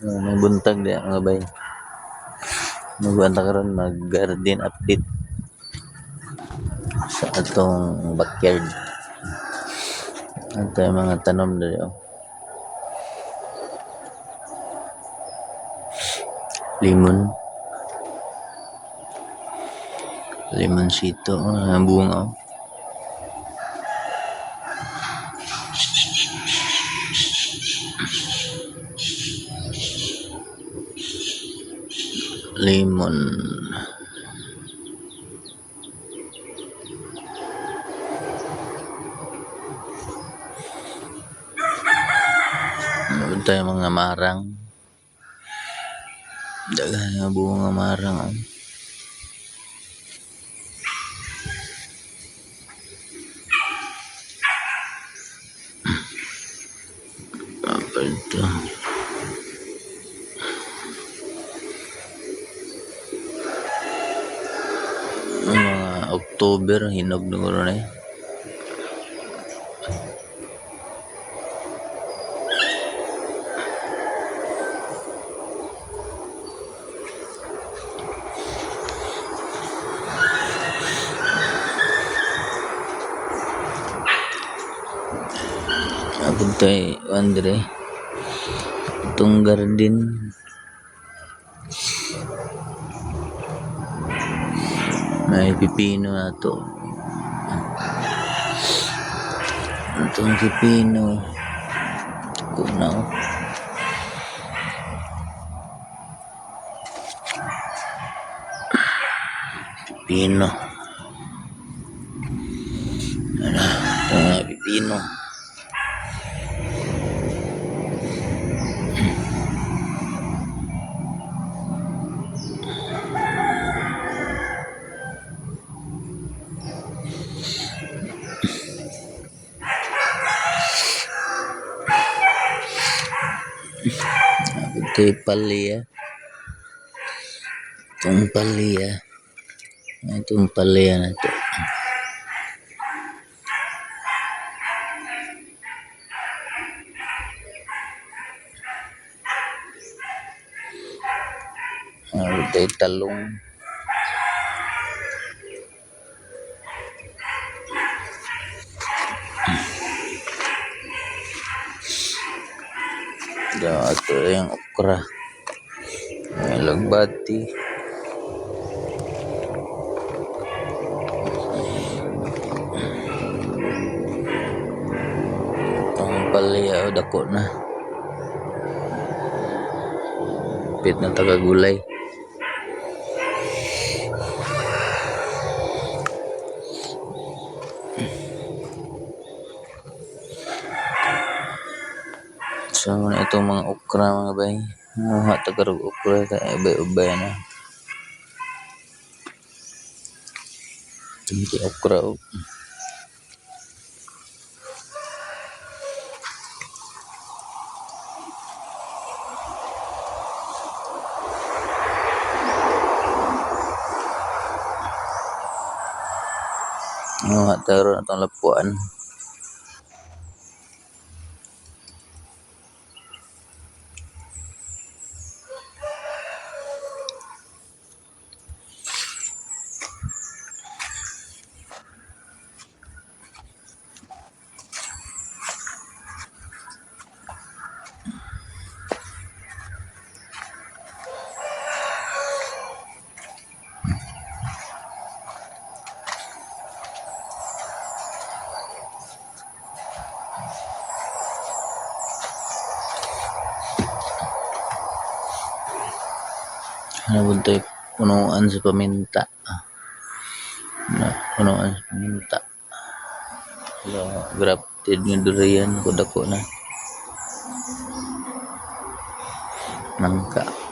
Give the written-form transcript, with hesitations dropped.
May buntag di mga bay. Magbuanta karon mag garden update sa atong backyard. Ito yung mga tanom dali limon sito bunga lemon. Ito yung mga marang. Daghan nga bunga marang. Apa itu? Mga October, hinog na gano'n eh. Abot tayo, Andre. Itong garden. May pipino na to. Itong pipino. Kunaw. Pipino. Ano? Ito nga pipino. Ito yung palya. Itong palya. Itong palya na ito. Ito yung talong. Ito yung okra. May lagbati. Itong palya o dako na. Pit na tagagulay. So, itong mga okra mga bay. Mga tagarog okra kaya ubay-ubay na. Ito okra o. Mga tagarog na itong lapuan. Nabuntay punuan sa paminta. Punuan sa paminta. Grafted nga durian. Kudako na. Nangka.